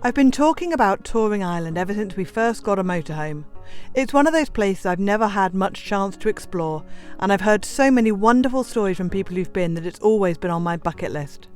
I've been talking about touring Ireland ever since we first got a motorhome. It's one of those places I've never had much chance to explore, and I've heard so many wonderful stories from people who've been that it's always been on my bucket list.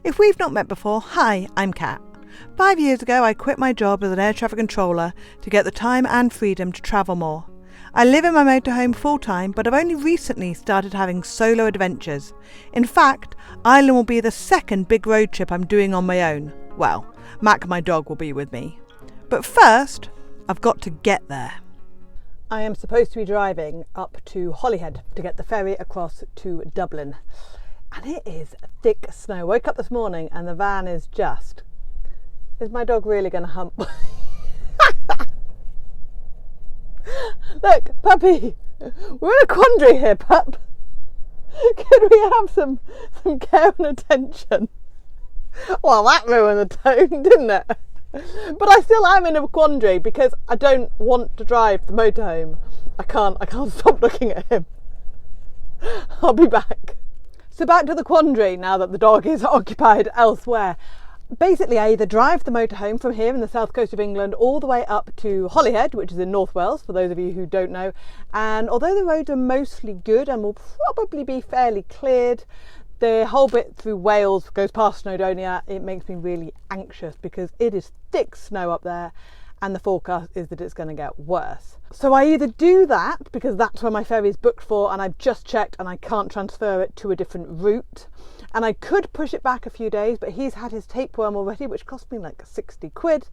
If we've not met before, hi, I'm Kat. 5 years ago I quit my job as an air traffic controller to get the time and freedom to travel more. I live in my motorhome full time, but I've only recently started having solo adventures. In fact, Ireland will be the second big road trip I'm doing on my own. Well, Mac, my dog, will be with me. But first, I've got to get there. I am supposed to be driving up to Holyhead to get the ferry across to Dublin. And it is thick snow. I woke up this morning and the van is just... Is my dog really going to hump? Look, puppy, we're in a quandary here, pup. Could we have some care and attention? Well, that ruined the tone, didn't it? But I still am in a quandary because I don't want to drive the motorhome. I can't stop looking at him. I'll be back. So back to the quandary now that the dog is occupied elsewhere. Basically, I either drive the motorhome from here in the south coast of England all the way up to Holyhead, which is in North Wales, for those of you who don't know. And although the roads are mostly good and will probably be fairly cleared, the whole bit through Wales goes past Snowdonia. It makes me really anxious because it is thick snow up there and the forecast is that it's going to get worse. So I either do that because that's where my ferry is booked for and I've just checked and I can't transfer it to a different route. And I could push it back a few days, but he's had his tapeworm already, which cost me like 60 quid.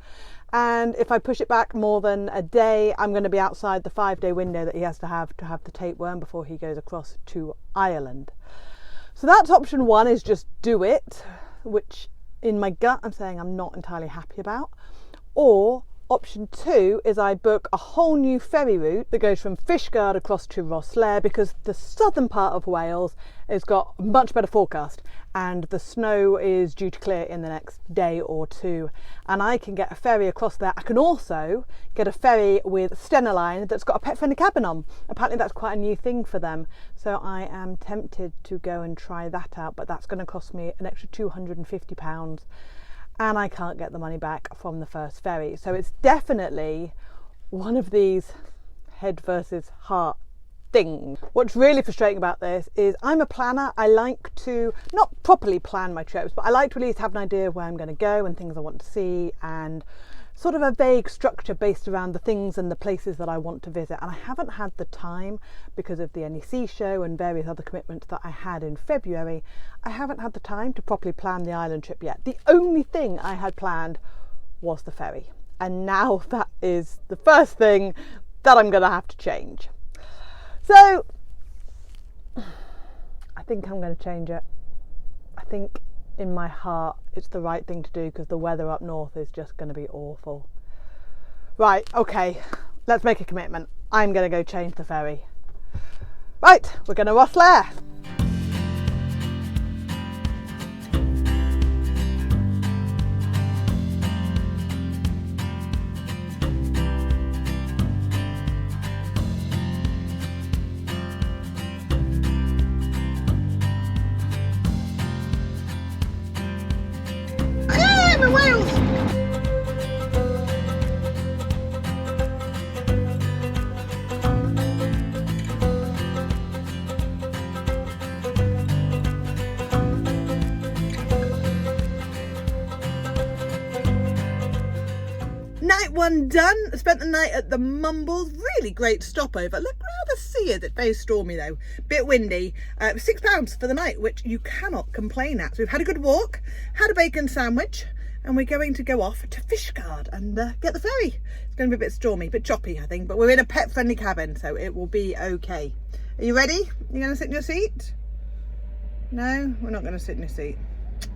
And if I push it back more than a day, I'm going to be outside the 5-day window that he has to have the tapeworm before he goes across to Ireland. So that's option one, is just do it, which in my gut I'm saying I'm not entirely happy about. Or option two is I book a whole new ferry route that goes from Fishguard across to Rosslare, because the southern part of Wales has got a much better forecast and the snow is due to clear in the next day or two, and I can get a ferry across there. I can also get a ferry with Stena Line that's got a pet-friendly cabin on. Apparently that's quite a new thing for them, so I am tempted to go and try that out, but that's going to cost me an extra £250. And I can't get the money back from the first ferry. So it's definitely one of these head versus heart things. What's really frustrating about this is I'm a planner. I like to not properly plan my trips, but I like to at least have an idea of where I'm going to go and things I want to see, and sort of a vague structure based around the things and the places that I want to visit. And I haven't had the time because of the NEC show and various other commitments that I had in February. I haven't had the time to properly plan the island trip yet. The only thing I had planned was the ferry. And now that is the first thing that I'm going to have to change. So I think I'm going to change it. I think in my heart it's the right thing to do because the weather up north is just going to be awful. Right, okay, let's make a commitment. I'm going to go change the ferry. Right, we're going to Rosslare. Night one done. Spent the night at the Mumbles. Really great stopover. Look where the sea is. It's very stormy though. Bit windy. £6 for the night, which you cannot complain at. So we've had a good walk, had a bacon sandwich, and we're going to go off to Fishguard and get the ferry. It's going to be a bit stormy, a bit choppy I think, but we're in a pet-friendly cabin, so it will be okay. Are you ready? You going to sit in your seat? No, we're not going to sit in your seat.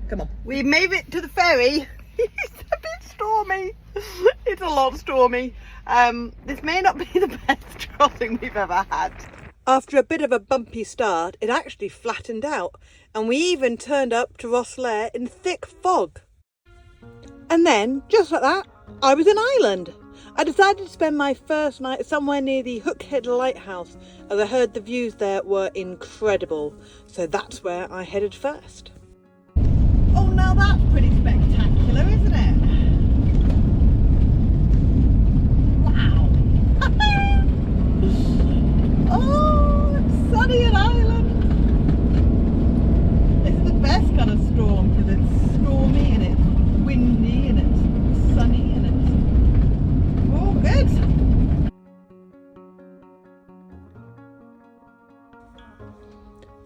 Come on. We made it to the ferry. It's a bit stormy. It's a lot stormy. This may not be the best crossing we've ever had. After a bit of a bumpy start, it actually flattened out, and we even turned up to Rosslare in thick fog. And then, just like that, I was in Ireland. I decided to spend my first night somewhere near the Hookhead Lighthouse, as I heard the views there were incredible. So that's where I headed first. Oh, now that's pretty spectacular, isn't it?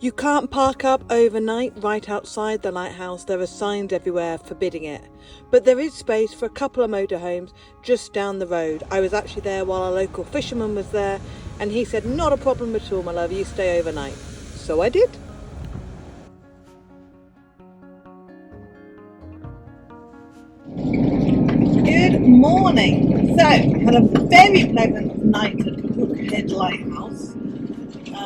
You can't park up overnight right outside the lighthouse. There are signs everywhere forbidding it. But there is space for a couple of motorhomes just down the road. I was actually there while a local fisherman was there, and he said, not a problem at all, my love, you stay overnight. So I did. Good morning. So, had a very pleasant night at Hookhead Lighthouse.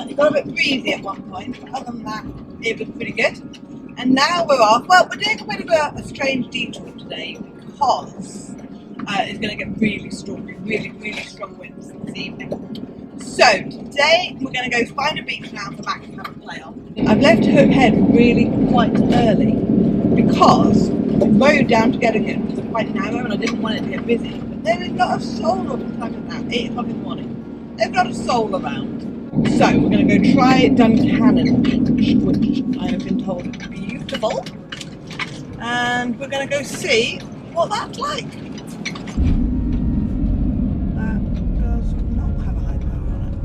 It got a bit breezy at one point, but other than that, it was pretty good. And now we're off. Well, we're doing a bit of a strange detour today because it's going to get really stormy, really strong winds this evening. So today we're going to go find a beach now for Max to have a play on. I've left Hookhead really quite early because the road down to getting it was quite narrow and I didn't want it to get busy. But there is not a soul of time at now, 8 o'clock in the morning. There's not a soul around. So we're going to go try Duncannon Beach, which I have been told is beautiful, and we're going to go see what that's like. That does not have a high power on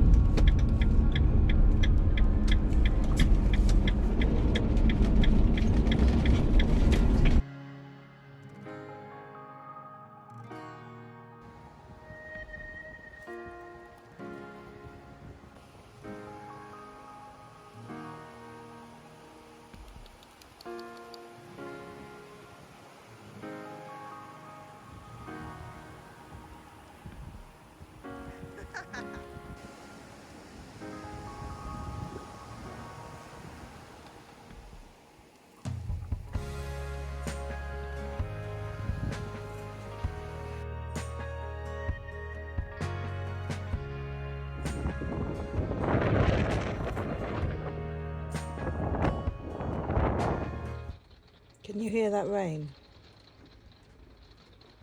Can you hear that rain?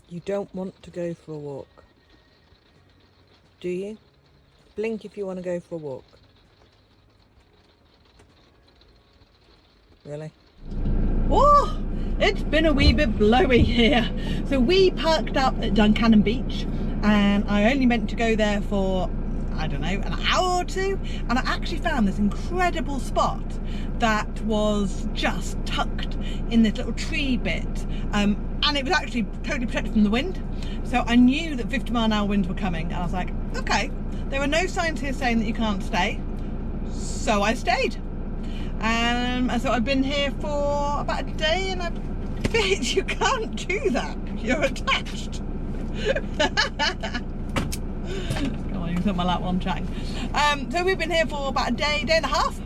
You don't want to go for a walk, do you? Blink if you want to go for a walk. Really? Oh, it's been a wee bit blowy here. So we parked up at Duncannon Beach and I only meant to go there for, I don't know, an hour or two, and I actually found this incredible spot that was just tucked in this little tree bit, and it was actually totally protected from the wind, so I knew that 50-mile-an-hour winds were coming, and I was like, okay, there are no signs here saying that you can't stay, so I stayed. And so I've been here for about a day, and I bet you can't do that, you're attached. You can put my lap while I'm chatting. So we've been here for about a day and a half.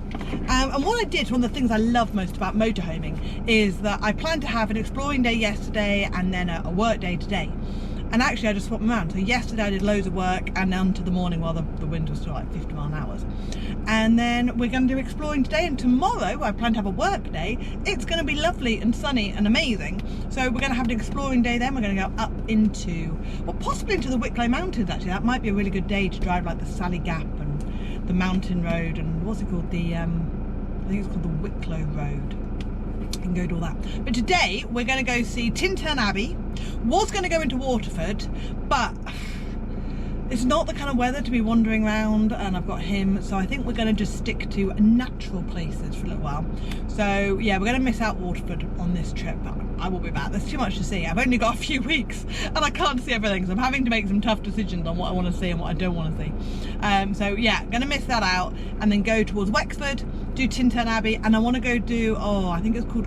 And what I did, one of the things I love most about motorhoming, is that I planned to have an exploring day yesterday and then a work day today. And actually I just swapped them around. So yesterday I did loads of work and down to the morning while the wind was still like 50 mile an hour. And then we're going to do exploring today, and tomorrow I plan to have a work day. It's going to be lovely and sunny and amazing. So we're going to have an exploring day then. We're going to go up into, well, possibly into the Wicklow Mountains actually. That might be a really good day to drive like the Sally Gap and the Mountain Road and what's it called, the I think it's called the Wicklow Road. You can go do all that. But today we're going to go see Tintern Abbey. Was going to go into Waterford, but it's not the kind of weather to be wandering around, and I've got him, so I think we're going to just stick to natural places for a little while. So yeah, we're going to miss out Waterford on this trip, but I will be back. There's too much to see. I've only got a few weeks and I can't see everything, so I'm having to make some tough decisions on what I want to see and what I don't want to see. So yeah, going to miss that out and then go towards Wexford, do Tintern Abbey, and I want to go do, oh, I think it's called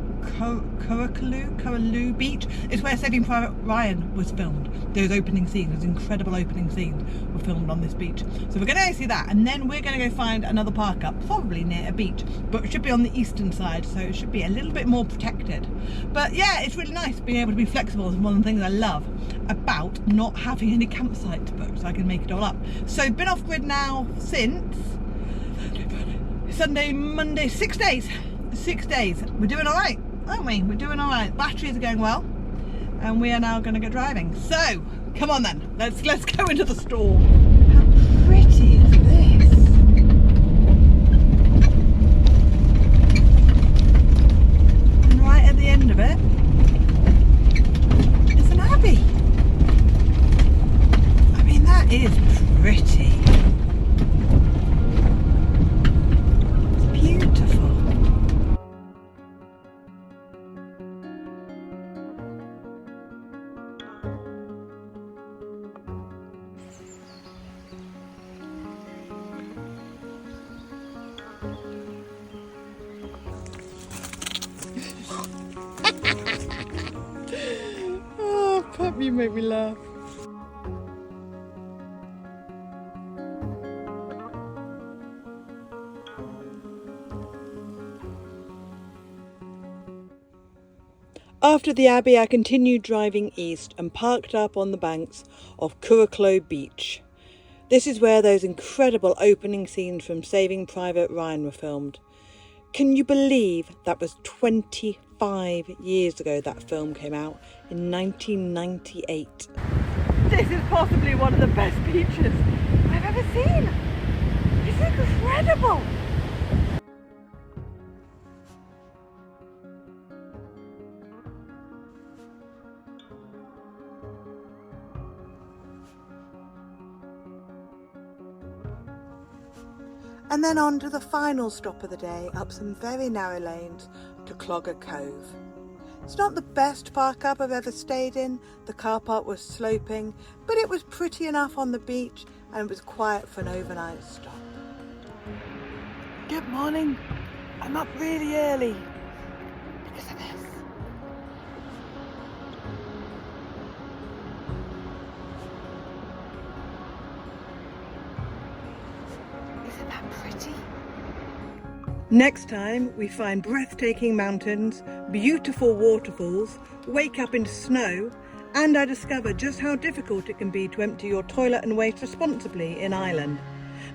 Coraloo Beach. It's where Saving Private Ryan was filmed. Those opening scenes, those incredible opening scenes were filmed on this beach. So we're going to go see that, and then we're going to go find another park up, probably near a beach, but it should be on the eastern side, so it should be a little bit more protected. But yeah, it's really nice being able to be flexible. Is one of the things I love about not having any campsites booked, so I can make it all up. So been off grid now since Sunday, Monday, 6 days. 6 days. We're doing all right, aren't we? We're doing all right. Batteries are going well, and we are now going to go driving. So come on then, let's go into the storm. How pretty is this? And right at the end of it is an abbey. I mean, that is pretty. It's beautiful. Pup, you make me laugh. After the Abbey, I continued driving east and parked up on the banks of Curacao Beach. This is where those incredible opening scenes from Saving Private Ryan were filmed. Can you believe that was 25 years ago that film came out in 1998? This is possibly one of the best beaches I've ever seen. It's incredible. And then on to the final stop of the day, up some very narrow lanes to Clogger Cove. It's not the best park up I've ever stayed in. The car park was sloping, but it was pretty enough on the beach and it was quiet for an overnight stop. Good morning. I'm up really early because of this. Isn't that pretty? Next time we find breathtaking mountains, beautiful waterfalls, wake up in snow, and I discover just how difficult it can be to empty your toilet and waste responsibly in Ireland.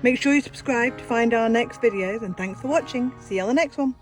Make sure you subscribe to find our next videos, and thanks for watching. See you on the next one.